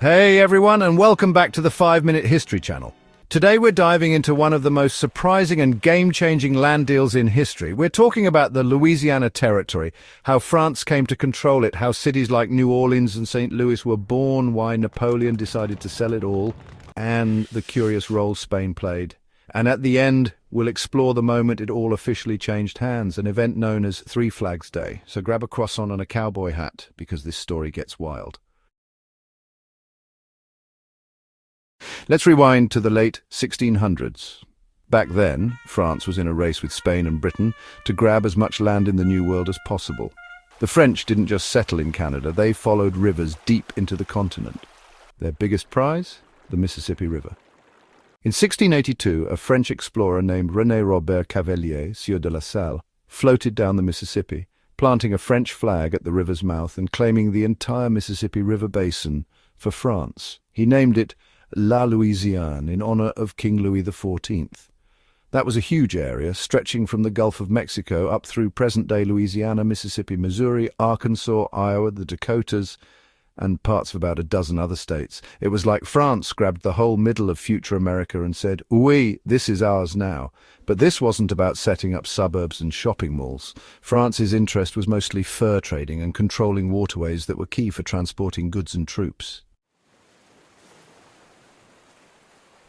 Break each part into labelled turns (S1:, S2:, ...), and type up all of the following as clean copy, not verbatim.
S1: Hey everyone, and welcome back to the 5-Minute History Channel. Today we're diving into one of the most surprising and game-changing land deals in history. We're talking about the Louisiana Territory, how France came to control it, how cities like New Orleans and St. Louis were born, why Napoleon decided to sell it all, and the curious role Spain played. And at the end, we'll explore the moment it all officially changed hands, an event known as Three Flags Day. So grab a croissant and a cowboy hat, because this story gets wild. Let's rewind to the late 1600s. Back then, France was in a race with Spain and Britain to grab as much land in the New World as possible. The French didn't just settle in Canada, they followed rivers deep into the continent. Their biggest prize? The Mississippi River. In 1682, a French explorer named René Robert Cavelier, Sieur de la Salle, floated down the Mississippi, planting a French flag at the river's mouth and claiming the entire Mississippi River basin for France. He named it La Louisiane in honor of King Louis XIV. That was a huge area, stretching from the Gulf of Mexico up through present-day Louisiana, Mississippi, Missouri, Arkansas, Iowa, the Dakotas, and parts of about a dozen other states. It was like France grabbed the whole middle of future America and said, "Oui, this is ours now." But this wasn't about setting up suburbs and shopping malls. France's interest was mostly fur trading and controlling waterways that were key for transporting goods and troops.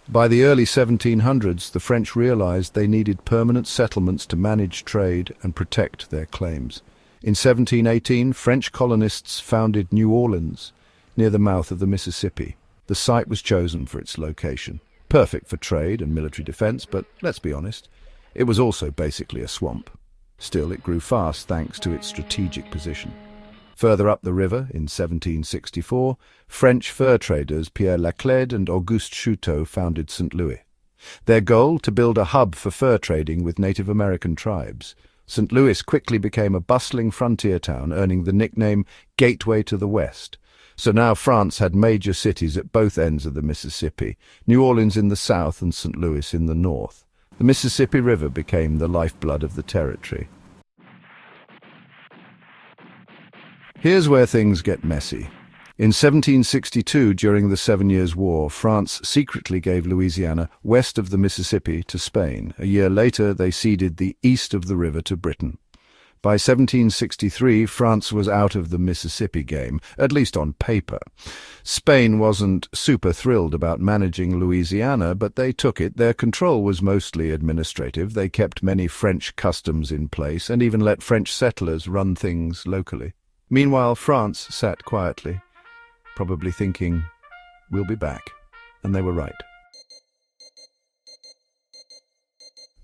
S1: By the early 1700s, the French realized they needed permanent settlements to manage trade and protect their claims. In 1718, French colonists founded New Orleans, near the mouth of the Mississippi. The site was chosen for its location. Perfect for trade and military defense, but let's be honest, it was also basically a swamp. Still, it grew fast thanks to its strategic position. Further up the river, in 1764, French fur traders Pierre Laclede and Auguste Chouteau founded St. Louis. Their goal, to build a hub for fur trading with Native American tribes. St. Louis quickly became a bustling frontier town, earning the nickname Gateway to the West. So now France had major cities at both ends of the Mississippi, New Orleans in the south and St. Louis in the north. The Mississippi River became the lifeblood of the territory. Here's where things get messy. In 1762, during the 7 Years' War, France secretly gave Louisiana west of the Mississippi to Spain. A year later, they ceded the east of the river to Britain. By 1763, France was out of the Mississippi game, at least on paper. Spain wasn't super thrilled about managing Louisiana, but they took it. Their control was mostly administrative. They kept many French customs in place and even let French settlers run things locally. Meanwhile, France sat quietly, probably thinking, "We'll be back." And they were right.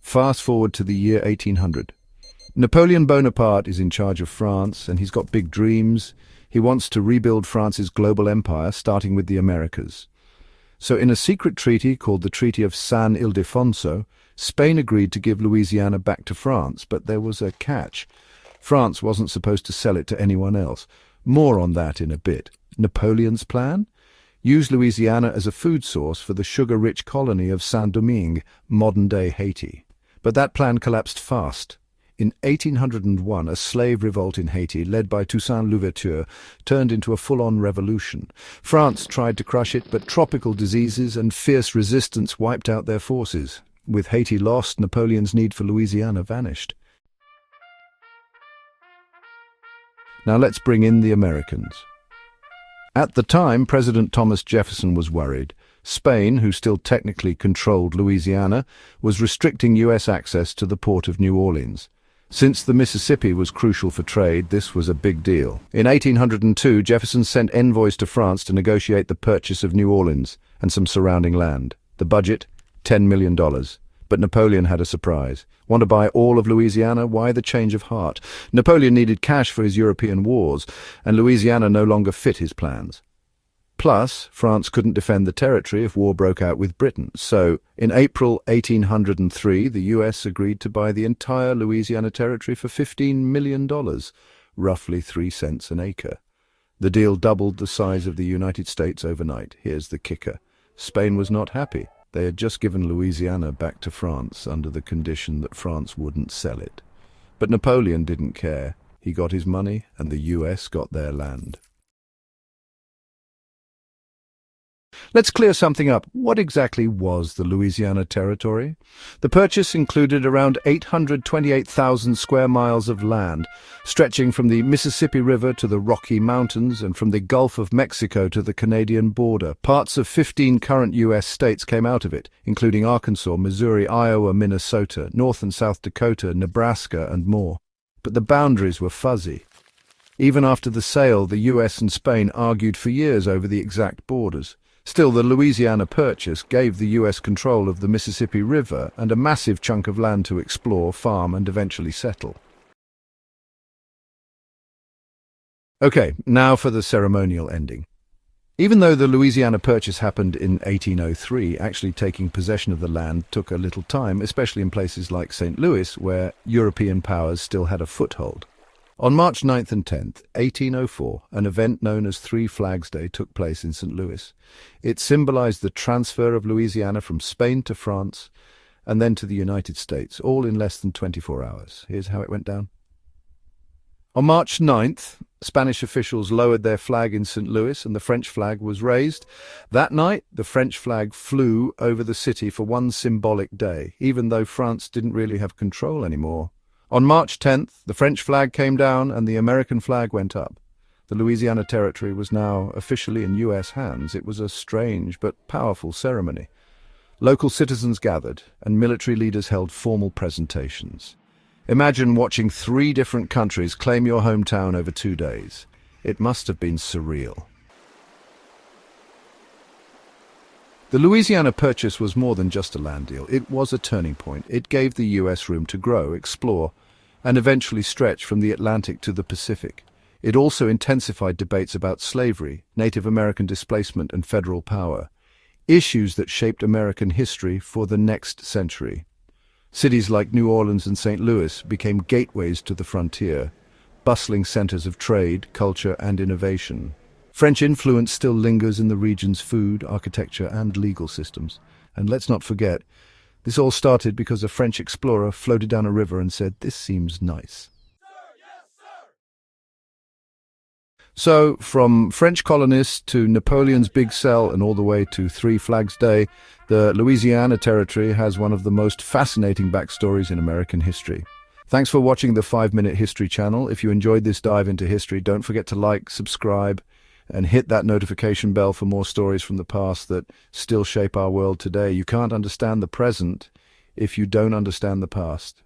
S1: Fast forward to the year 1800. Napoleon Bonaparte is in charge of France, and he's got big dreams. He wants to rebuild France's global empire, starting with the Americas. So in a secret treaty called the Treaty of San Ildefonso, Spain agreed to give Louisiana back to France, but there was a catch. France wasn't supposed to sell it to anyone else. More on that in a bit. Napoleon's plan? Use Louisiana as a food source for the sugar-rich colony of Saint-Domingue, modern-day Haiti. But that plan collapsed fast. In 1801, a slave revolt in Haiti, led by Toussaint Louverture, turned into a full-on revolution. France tried to crush it, but tropical diseases and fierce resistance wiped out their forces. With Haiti lost, Napoleon's need for Louisiana vanished. Now let's bring in the Americans. At the time, President Thomas Jefferson was worried. Spain, who still technically controlled Louisiana, was restricting U.S. access to the port of New Orleans. Since the Mississippi was crucial for trade, this was a big deal. In 1802, Jefferson sent envoys to France to negotiate the purchase of New Orleans and some surrounding land. The budget? $10 million. But Napoleon had a surprise. Want to buy all of Louisiana? Why the change of heart? Napoleon needed cash for his European wars, and Louisiana no longer fit his plans. Plus, France couldn't defend the territory if war broke out with Britain. So, in April 1803, the US agreed to buy the entire Louisiana Territory for $15 million, roughly 3 cents an acre. The deal doubled the size of the United States overnight. Here's the kicker. Spain was not happy. They had just given Louisiana back to France under the condition that France wouldn't sell it. But Napoleon didn't care. He got his money, and the US got their land. Let's clear something up. What exactly was the Louisiana Territory? The purchase included around 828,000 square miles of land, stretching from the Mississippi River to the Rocky Mountains and from the Gulf of Mexico to the Canadian border. Parts of 15 current U.S. states came out of it, including Arkansas, Missouri, Iowa, Minnesota, North and South Dakota, Nebraska, and more. But the boundaries were fuzzy. Even after the sale, the U.S. and Spain argued for years over the exact borders. Still, the Louisiana Purchase gave the U.S. control of the Mississippi River and a massive chunk of land to explore, farm, and eventually settle. Okay, now for the ceremonial ending. Even though the Louisiana Purchase happened in 1803, actually taking possession of the land took a little time, especially in places like St. Louis, where European powers still had a foothold. On March 9th and 10th, 1804, an event known as Three Flags Day took place in St. Louis. It symbolized the transfer of Louisiana from Spain to France and then to the United States, all in less than 24 hours. Here's how it went down. On March 9th, Spanish officials lowered their flag in St. Louis and the French flag was raised. That night, the French flag flew over the city for one symbolic day, even though France didn't really have control anymore. On March 10th, the French flag came down and the American flag went up. The Louisiana Territory was now officially in U.S. hands. It was a strange but powerful ceremony. Local citizens gathered and military leaders held formal presentations. Imagine watching 3 different countries claim your hometown over 2 days. It must have been surreal. The Louisiana Purchase was more than just a land deal. It was a turning point. It gave the U.S. room to grow, explore, and eventually stretch from the Atlantic to the Pacific. It also intensified debates about slavery, Native American displacement, and federal power, issues that shaped American history for the next century. Cities like New Orleans and St. Louis became gateways to the frontier, bustling centers of trade, culture, and innovation. French influence still lingers in the region's food, architecture, and legal systems. And let's not forget, this all started because a French explorer floated down a river and said, "This seems nice."
S2: Sir, yes, sir.
S1: So, from French colonists to Napoleon's big sell and all the way to Three Flags Day, the Louisiana Territory has one of the most fascinating backstories in American history. Thanks for watching the 5-Minute History channel. If you enjoyed this dive into history, don't forget to like, subscribe, and hit that notification bell for more stories from the past that still shape our world today. You can't understand the present if you don't understand the past.